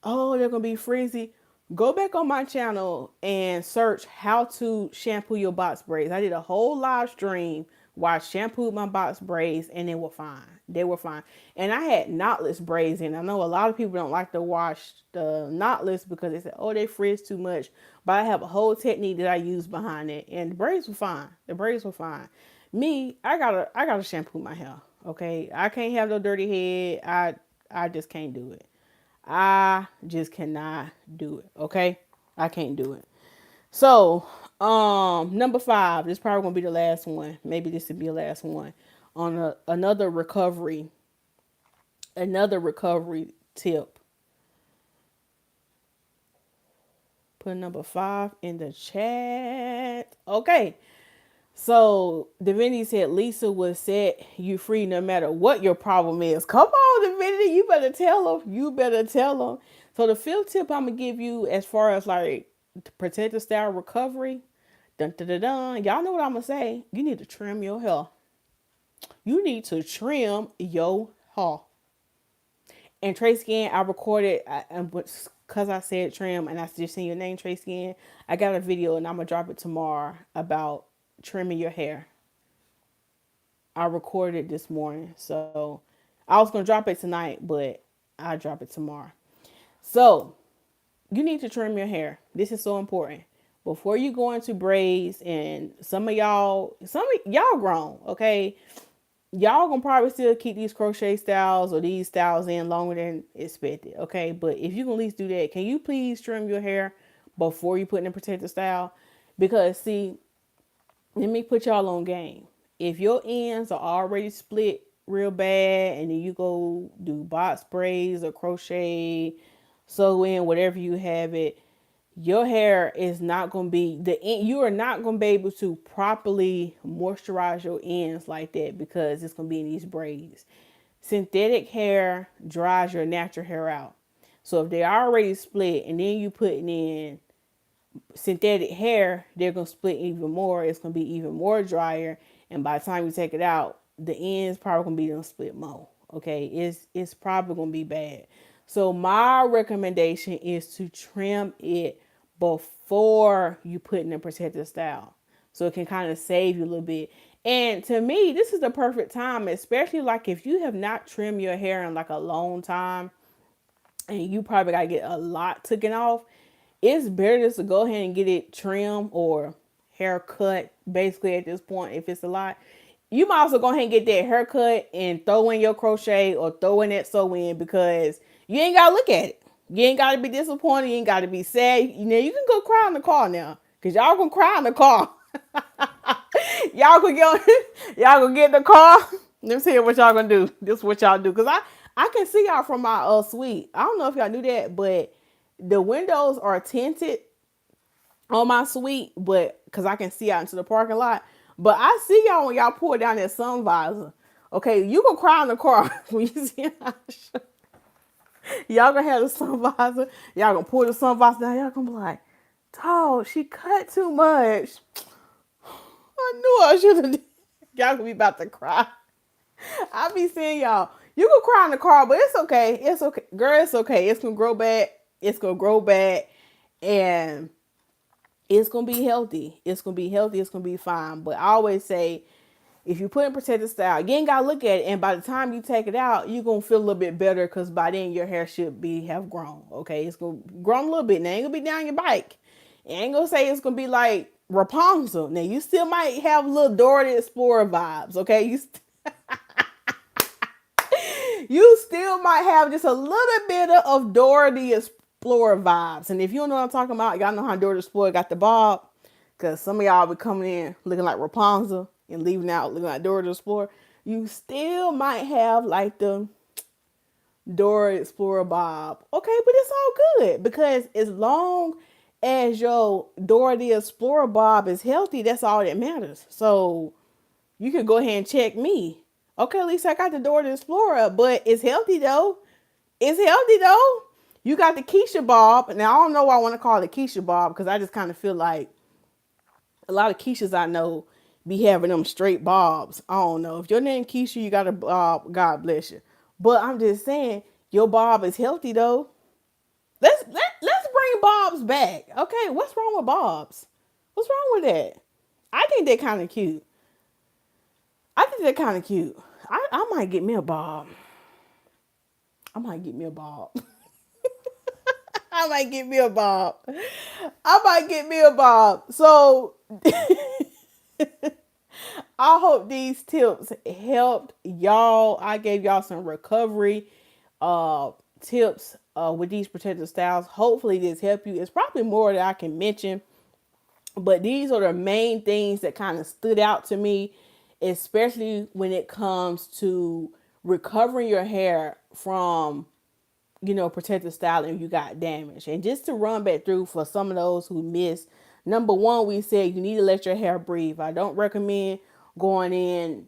oh, they're going to be frizzy. Go back on my channel and search how to shampoo your box braids. I did a whole live stream where I shampooed my box braids and they were fine. They were fine. And I had knotless braids in. I know a lot of people don't like to wash the knotless because they say, oh, they frizz too much. But I have a whole technique that I use behind it. And the braids were fine. The braids were fine. Me, I gotta shampoo my hair. Okay. I can't have no dirty head. I just can't do it. I just cannot do it. Okay. I can't do it. So, number 5, this is probably gonna be the last one. Maybe this will be the last one on another recovery tip. Put number 5 in the chat. Okay. So Divinity said Lisa will set you free no matter what your problem is. Come on, Divinity, you better tell them. You better tell them. So the 5th tip I'm gonna give you as far as like protective style recovery. Dun dun dun dun. Y'all know what I'm gonna say. You need to trim your hair. You need to trim your hair. And Trace Skin, I recorded because I said trim and I just seen your name, Trace Skin. I got a video and I'm gonna drop it tomorrow about trimming your hair. I recorded it this morning, so I was gonna drop it tonight, but I'll drop it tomorrow. So you need to trim your hair. This is so important before you go into braids. And some of y'all grown, okay? Y'all gonna probably still keep these crochet styles or these styles in longer than expected, okay? But if you can at least do that, can you please trim your hair before you put in a protective style? Because see, let me put y'all on game. If your ends are already split real bad and then you go do box braids or crochet, sew in, whatever you have it, your hair is not going to be, you are not going to be able to properly moisturize your ends like that because it's going to be in these braids. Synthetic hair dries your natural hair out. So if they're already split and then you putting in synthetic hair, they're going to split even more. It's going to be even more drier. And by the time you take it out, the ends probably going to be split more. Okay. It's probably going to be bad. So my recommendation is to trim it before you put in a protective style. So it can kind of save you a little bit. And to me, this is the perfect time, especially like if you have not trimmed your hair in like a long time and you probably got to get a lot taken off. It's better just to go ahead and get it trimmed or haircut basically at this point. If it's a lot, you might also go ahead and get that haircut and throw in your crochet or throw in that sew in because you ain't got to look at it. You ain't got to be disappointed. You ain't got to be sad. You know, you can go cry in the car now because y'all gonna cry in the car. y'all gonna get in the car Let me see what y'all gonna do. This is what y'all do. Cause I can see y'all from my suite. I don't know if y'all knew that, but the windows are tinted on my suite, but because I can see out into the parking lot. But I see y'all when y'all pull down that sun visor. Okay, you gonna cry in the car when you see y'all gonna have the sun visor. Y'all gonna pull the sun visor down. Y'all gonna be like, dog, she cut too much. I knew I should have. Y'all gonna be about to cry. I be seeing y'all. You can cry in the car, but it's okay. It's okay. Girl, it's okay. It's gonna grow back. It's gonna grow back. And it's gonna be healthy. It's gonna be healthy. It's gonna be fine. But I always say, if you put in protective style, you ain't gotta look at it. And by the time you take it out, you're gonna feel a little bit better because by then your hair should have grown. Okay, it's gonna grow a little bit. Now it ain't gonna be down your bike. It ain't gonna say it's gonna be like Rapunzel. Now you still might have little Dora the Explorer vibes. Okay, you still might have just a little bit of Dora the Explorer vibes. And if you don't know what I'm talking about, y'all know how Dora the Explorer got the bob. Because some of y'all be coming in looking like Rapunzel and leaving out looking like Dora the Explorer. You still might have like the Dora Explorer bob. Okay, but it's all good. Because as long as your Dora the Explorer bob is healthy, that's all that matters. So you can go ahead and check me. Okay, at least I got the Dora the Explorer, but it's healthy though. It's healthy though. You got the Keisha bob. Now, I don't know why I want to call it Keisha bob because I just kind of feel like a lot of Keishas I know be having them straight bobs. I don't know. If your name Keisha, you got a bob, God bless you. But I'm just saying, your bob is healthy though. Let's bring bobs back. Okay, what's wrong with bobs? What's wrong with that? I think they're kind of cute. I might get me a bob. I might get me a bob. I might get me a bob. So I hope these tips helped y'all. I gave y'all some recovery tips with these protective styles. Hopefully this helped you. It's probably more that I can mention, but these are the main things that kind of stood out to me, especially when it comes to recovering your hair from, protective styling you got damaged. And just to run back through for some of those who missed, number one, we said you need to let your hair breathe. I don't recommend going in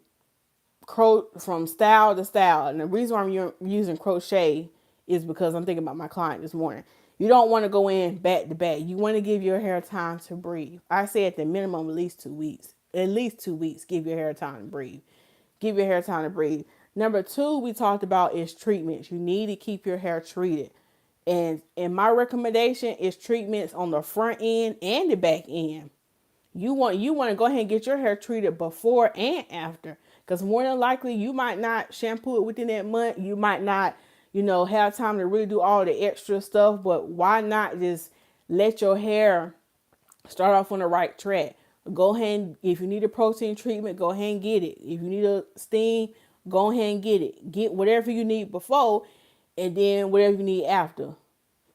from style to style. And the reason why I'm using crochet is because I'm thinking about my client this morning. You don't want to go in back to back. You want to give your hair time to breathe. I say at the minimum, at least 2 weeks. At least 2 weeks, give your hair time to breathe. Give your hair time to breathe. Number two, we talked about is treatments. You need to keep your hair treated. And my recommendation is treatments on the front end and the back end. You want to go ahead and get your hair treated before and after. Because more than likely, you might not shampoo it within that month. You might not, have time to really do all the extra stuff. But why not just let your hair start off on the right track? Go ahead and, if you need a protein treatment, go ahead and get it. If you need a steam, go ahead and get it. Get whatever you need before and then whatever you need after.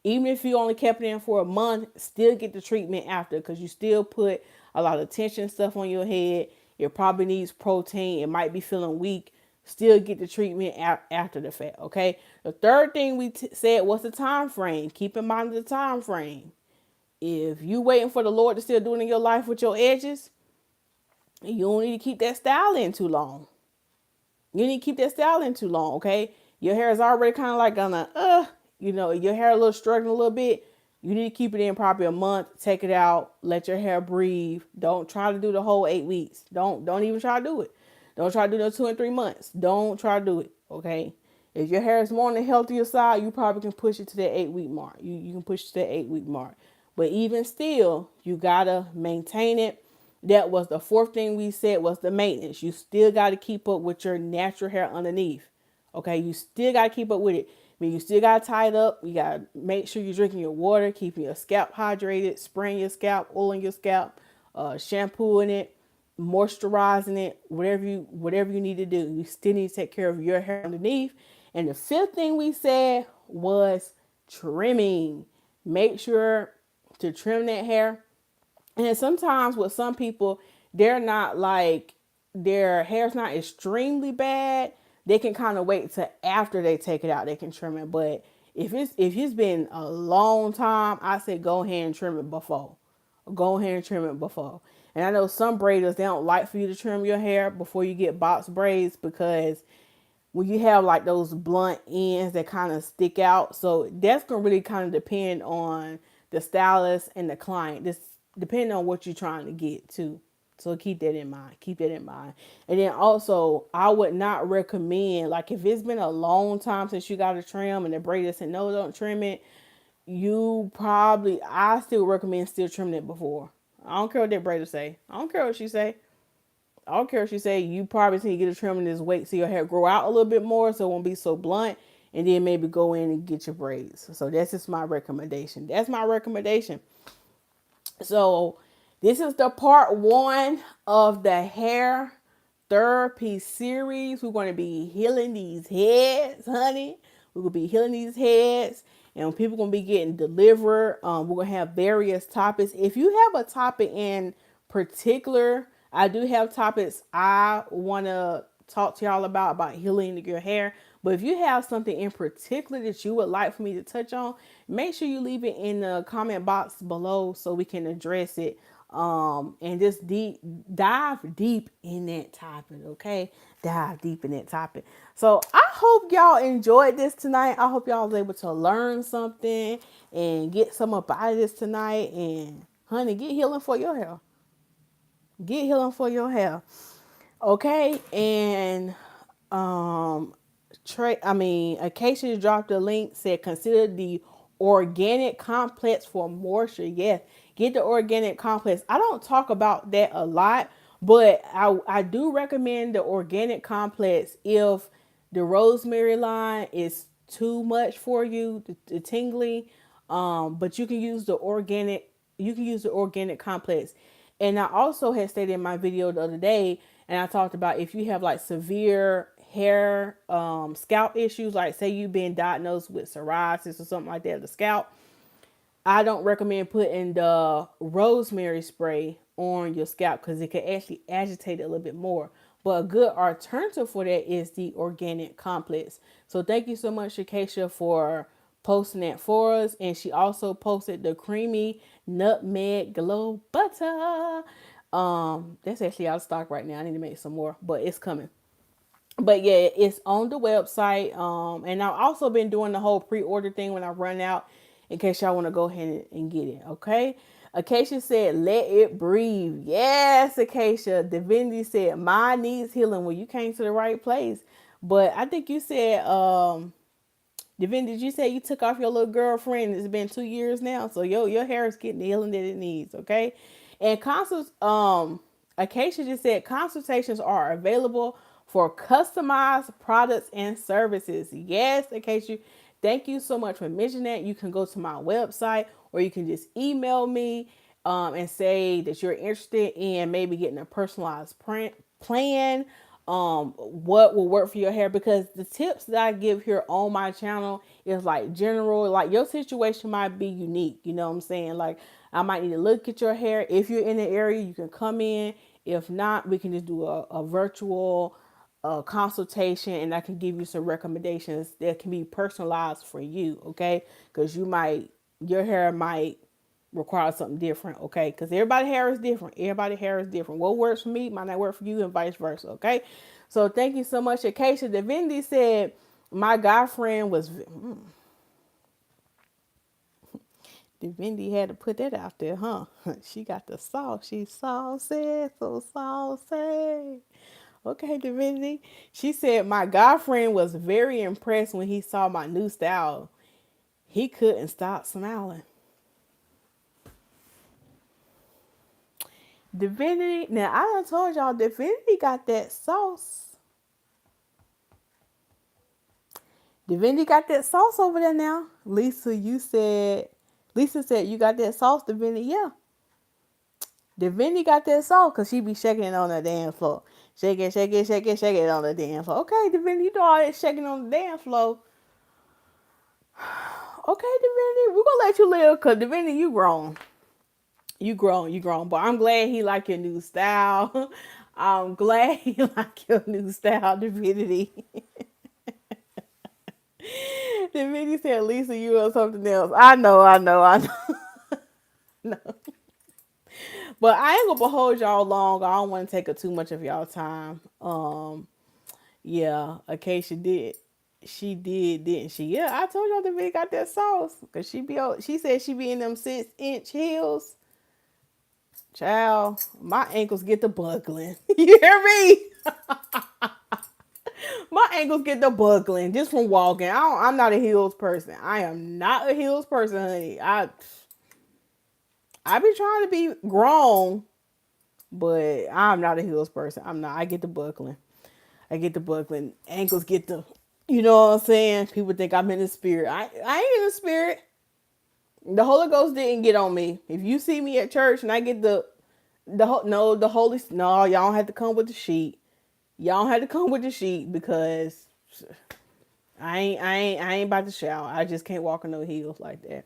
Even if you only kept it in for a month, still get the treatment after because you still put a lot of tension stuff on your head. It probably needs protein. It might be feeling weak. Still get the treatment after the fact, okay? The third thing we said was the time frame. Keep in mind the time frame. If you waiting for the Lord to still do it in your life with your edges, you don't need to keep that style in too long. Okay? Your hair is already kind of like on your hair a little struggling a little bit. You need to keep it in probably a month. Take it out. Let your hair breathe. Don't try to do the whole 8 weeks. Don't even try to do it. Don't try to do no 2 and 3 months. Don't try to do it. Okay? If your hair is more on the healthier side, you probably can push it to that 8-week mark. You can push it to that 8-week mark. But even still, you gotta maintain it. That was the fourth thing we said was the maintenance. You still got to keep up with your natural hair underneath. Okay, you still got to keep up with it. I mean, you still got to tie it up. You got to make sure you're drinking your water, keeping your scalp hydrated, spraying your scalp, oiling your scalp, shampooing it, moisturizing it, whatever you need to do. You still need to take care of your hair underneath. And the fifth thing we said was trimming. Make sure to trim that hair. And sometimes with some people, they're not like their hair's not extremely bad, they can kind of wait till after they take it out. They can trim it. But if it's been a long time, I say go ahead and trim it before. Go ahead and trim it before. And I know some braiders, they don't like for you to trim your hair before you get box braids, because when you have like those blunt ends that kind of stick out. So that's going to really kind of depend on the stylist and the client. This depending on what you're trying to get to. So keep that in mind. Keep that in mind. And then also, I would not recommend, like if it's been a long time since you got a trim and the braider said no, don't trim it, I still recommend still trimming it before. I don't care what that braider say. I don't care what she say. I don't care if she say you probably need to get a trim in this weight so your hair grow out a little bit more so it won't be so blunt, and then maybe go in and get your braids. So that's just my recommendation. That's my recommendation. So this is the part 1 of the hair therapy series. We're going to be healing these heads, honey. We're going to be healing these heads, and people going to be getting delivered. We're going to have various topics. If you have a topic in particular, I do have topics I want to talk to y'all about healing your hair. But if you have something in particular that you would like for me to touch on, make sure you leave it in the comment box below so we can address it. And just dive deep in that topic, okay? Dive deep in that topic. So I hope y'all enjoyed this tonight. I hope y'all was able to learn something and get some up out of this tonight. And honey, get healing for your hair. Get healing for your hair. Okay, and Acacia dropped a link, said consider the organic complex for moisture. Yes, get the organic complex. I don't talk about that a lot, but I do recommend the organic complex if the rosemary line is too much for you, the tingly. But you can use the organic. You can use the organic complex. And I also had stated in my video the other day, and I talked about if you have like severe hair scalp issues, like say you've been diagnosed with psoriasis or something like that, the scalp, I don't recommend putting the rosemary spray on your scalp because it can actually agitate it a little bit more. But a good alternative for that is the organic complex. So thank you so much, Acacia, for posting that for us. And she also posted the creamy nutmeg glow butter. That's actually out of stock right now. I need to make some more, but it's coming. But yeah, it's on the website. And I've also been doing the whole pre-order thing when I run out, in case y'all want to go ahead and get it. Okay. Acacia said, let it breathe. Yes, Acacia. Divinity said, mine needs healing. Well, you came to the right place. But I think you said, Divinity, did you say you took off your little girlfriend? It's been 2 years now. So your hair is getting the healing that it needs. Okay. And Acacia just said consultations are available for customized products and services. Yes, Acacia, thank you so much for mentioning that. You can go to my website, or you can just email me and say that you're interested in maybe getting a personalized plan, what will work for your hair, because the tips that I give here on my channel is like general. Like your situation might be unique, you know what I'm saying? Like I might need to look at your hair. If you're in the area, you can come in. If not, we can just do a virtual consultation, and I can give you some recommendations that can be personalized for you. Okay, because your hair might require something different. Okay, because everybody's hair is different. Everybody's hair is different. What works for me might not work for you, and vice versa. Okay, so thank you so much. Acacia Divinity said my guy friend was Divinity had to put that out there, huh? She got the sauce. She's saucy, so saucy. Okay, Divinity. She said my guy friend was very impressed when he saw my new style. He couldn't stop smiling. Divinity. Now, I done told y'all Divinity got that sauce. Divinity got that sauce over there now. Lisa said you got that sauce, Divinity. Yeah. Divinity got that sauce because she be shaking it on the dance floor. Shake it, shake it, shake it, shake it on the dance floor. Okay, Divinity, you do all that shaking on the dance floor. Okay, Divinity, we're going to let you live because Divinity, you grown. You grown. But I'm glad he like your new style. I'm glad you like your new style, Divinity. Divinity said, Lisa, you are something else. I know, I know, I know. No. But I ain't gonna hold y'all long. I don't want to take up too much of y'all time. Yeah, Acacia did. She did, didn't she? Yeah, I told y'all Divinity got that sauce. Cause she said she be in them 6-inch heels. Child, my ankles get the buckling. You hear me? My ankles get the buckling just from walking. I'm not a heels person. I am not a heels person, honey. I be trying to be grown, but I'm not a heels person. I'm not. I get the buckling. I get the buckling. Ankles get the, you know what I'm saying? People think I'm in the spirit. I ain't in the spirit. The Holy Ghost didn't get on me. If you see me at church and I get the Holy, no, y'all don't have to come with the sheet. Y'all don't have to come with the sheet because I ain't about to shout. I just can't walk in no heels like that.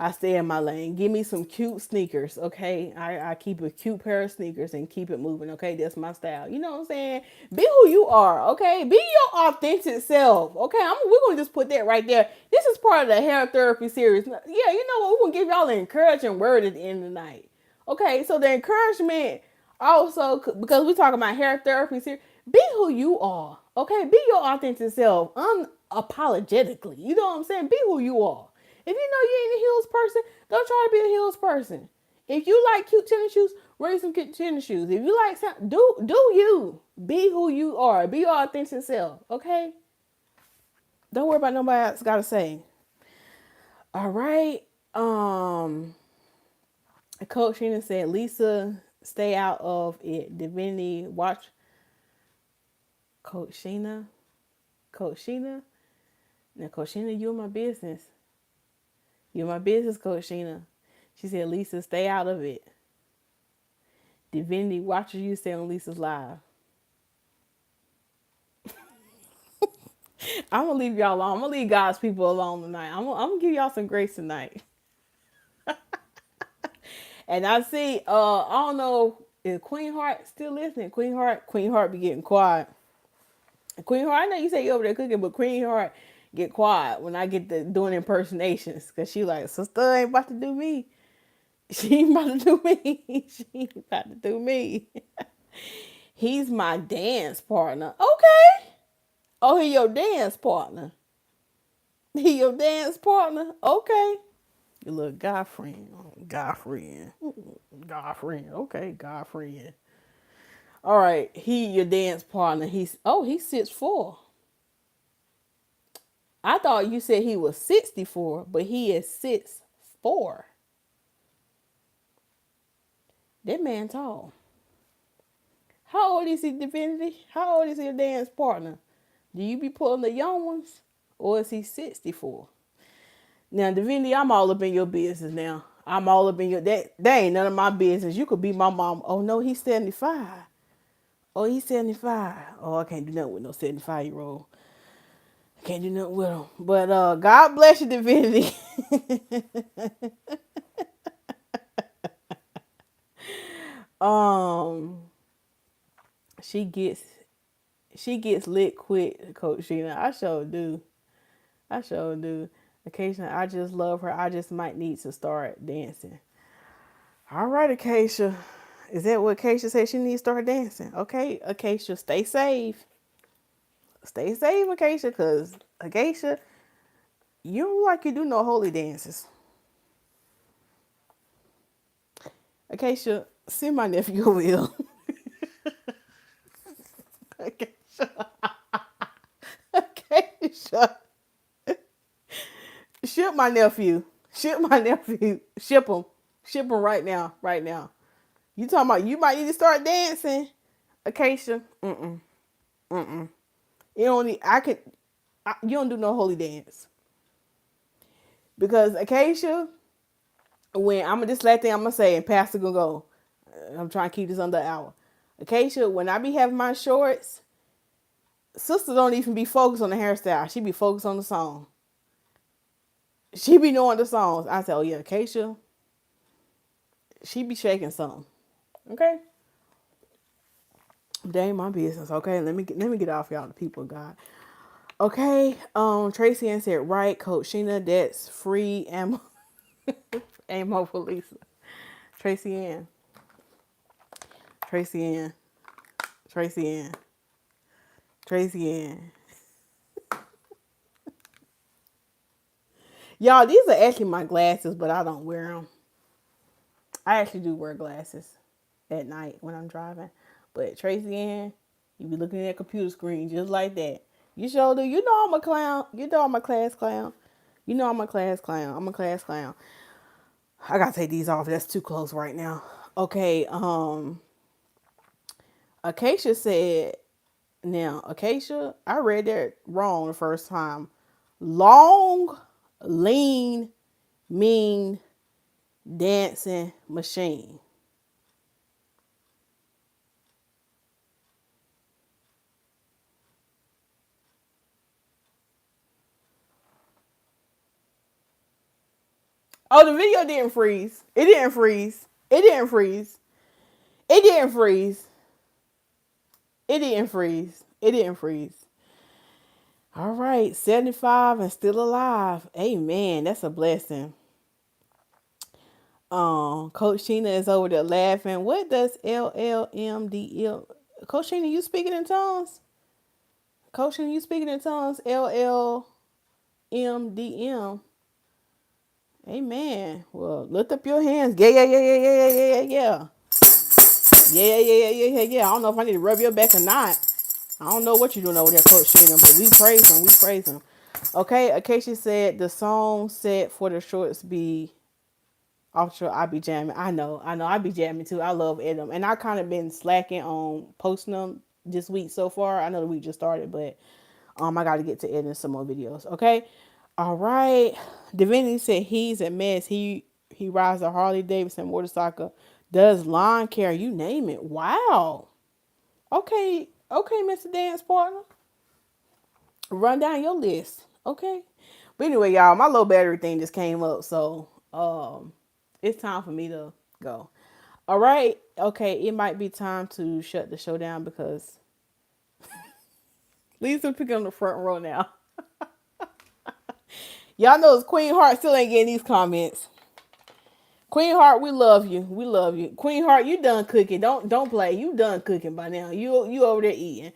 I stay in my lane. Give me some cute sneakers, okay? I keep a cute pair of sneakers and keep it moving, okay? That's my style. You know what I'm saying? Be who you are, okay? Be your authentic self, okay? We're going to just put that right there. This is part of the hair therapy series. Yeah, you know what? We're going to give y'all an encouraging word at the end of the night. Okay, so the encouragement also, because we're talking about hair therapy series, be who you are, okay? Be your authentic self unapologetically. You know what I'm saying? Be who you are. If you know you ain't a heels person, don't try to be a heels person. If you like cute tennis shoes, wear some cute tennis shoes. If you like do you. Be who you are. Be your authentic self. Okay? Don't worry about nobody else gotta say. All right. Coach Sheena said, Lisa, stay out of it. Divinity, watch. Coach Sheena. Coach Sheena. Now, Coach Sheena, you're my business. You're my business, Coach Sheena. She said, Lisa, stay out of it. Divinity, watch what you say on Lisa's live. I'm going to leave y'all alone. I'm going to leave God's people alone tonight. I'm going to give y'all some grace tonight. And I see, I don't know, is Queen Heart still listening? Queen Heart be getting quiet. Queen Heart, I know you say you over there cooking, but Queen Heart get quiet when I get to doing impersonations. Because she like, sister ain't about to do me. She ain't about to do me. She ain't about to do me. He's my dance partner. Okay. Oh, he your dance partner. He your dance partner. Okay. Your little guy friend. Guy friend. Guy friend. Okay, guy friend. All right. He your dance partner. He's 6'4". I thought you said he was 64, but he is 6'4". That man tall. How old is he, Divinity? How old is your dance partner? Do you be pulling the young ones? Or is he 64? Now, Divinity, I'm all up in your business now. I'm all up in that ain't none of my business. You could be my mom. Oh no, he's 75. Oh, he's 75. Oh, I can't do nothing with no 75-year-old. I can't do nothing with him. But God bless you, Divinity. um she gets lit quick, Coach Sheena. I sure do. I sure do. Occasionally, I just love her. I just might need to start dancing. All right, Acacia. Is that what Acacia said she needs to start dancing? Okay, Acacia, stay safe. Stay safe, Acacia, because Acacia, you don't look like you do no holy dances. Acacia, send my nephew a will. Acacia. Acacia. Ship my nephew. Ship my nephew. Ship him. Ship him right now. Right now. You talking about you might need to start dancing. Acacia. You don't need, you don't do no holy dance. Because Acacia, this last thing I'm gonna say, and Pastor gonna go. I'm trying to keep this under an hour. Acacia, when I be having my shorts, sister don't even be focused on the hairstyle. She be focused on the song. She be knowing the songs. I say, oh yeah, Acacia, she be shaking something. Okay? That ain't my business. Okay, let me get off y'all, the people of God. Okay, Tracy Ann said, right, Coach Sheena, that's free ammo, ammo for Lisa. Tracy Ann, Tracy Ann, Tracy Ann, Tracy Ann. Y'all, these are actually my glasses, but I don't wear them. I actually do wear glasses at night when I'm driving. But Tracy Ann, you be looking at that computer screen just like that. You sure do. You know I'm a clown. You know I'm a class clown. You know I'm a class clown. I'm a class clown. I gotta take these off. That's too close right now. Okay, Acacia said, now, Acacia, I read that wrong the first time. Long, lean, mean, dancing machine. Oh, the video didn't freeze. It didn't freeze. It didn't freeze. It didn't freeze. It didn't freeze. It didn't freeze. All right, 75 and still alive. Amen. That's a blessing. Coach Sheena is over there laughing. What does LLMDL? Coach Sheena, you speaking in tongues? Coach Sheena, you speaking in tongues? LLMDM. Amen. Well, lift up your hands. Yeah, yeah, yeah, yeah, yeah, yeah, yeah, yeah. Yeah, yeah, yeah, yeah, yeah, yeah. I don't know if I need to rub your back or not. I don't know what you're doing over there, Coach Sheena, but we praise him. We praise him. Okay, Acacia said the song set for the shorts be offshore. I be jamming. I be jamming too. I love Adam, and I kind of been slacking on posting them this week so far. I know the week just started, but I got to get to editing some more videos. Okay, all right. Divinity said he's a mess. He rides a Harley Davidson motorcycle, does lawn care, you name it. Wow. Okay, okay, Mr. Dance Partner, run down your list. Okay, but anyway, y'all, my low battery thing just came up, so it's time for me to go. All right, okay, it might be time to shut the show down because Lisa picking on the front row now. Y'all know it's Queen Heart still ain't getting these comments. Queen Heart, we love you. We love you. Queen Heart, you done cooking. Don't play. You done cooking by now. You over there eating.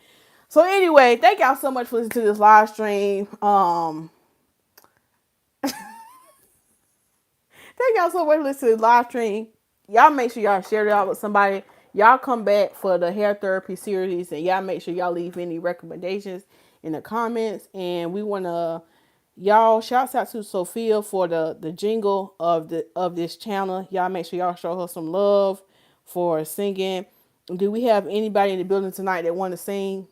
So anyway, thank y'all so much for listening to this live stream. Thank y'all so much for listening to the live stream. Y'all make sure y'all share it out with somebody. Y'all come back for the hair therapy series, and y'all make sure y'all leave any recommendations in the comments. And we wanna y'all shouts out to Sophia for the jingle of this channel. Y'all make sure y'all show her some love for singing. Do we have anybody in the building tonight that want to sing?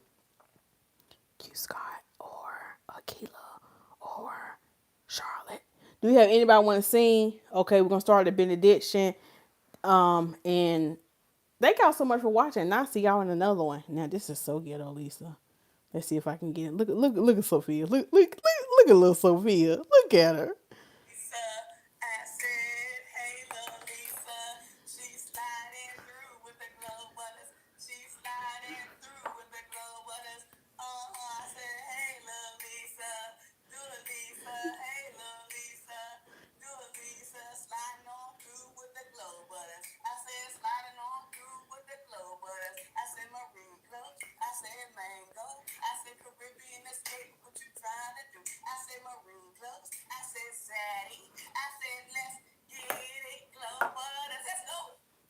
Q Scott or Akila or Charlotte. Do we have anybody want to sing? Okay, we're gonna start the benediction. And thank y'all so much for watching. And I'll see y'all in another one. Now this is so ghetto, Lisa. Let's see if I can get it. Look at Sophia. Look at little Sophia. Look at her.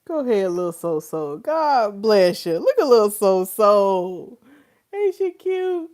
Go ahead, little so. God bless you. Look at little so. Ain't she cute?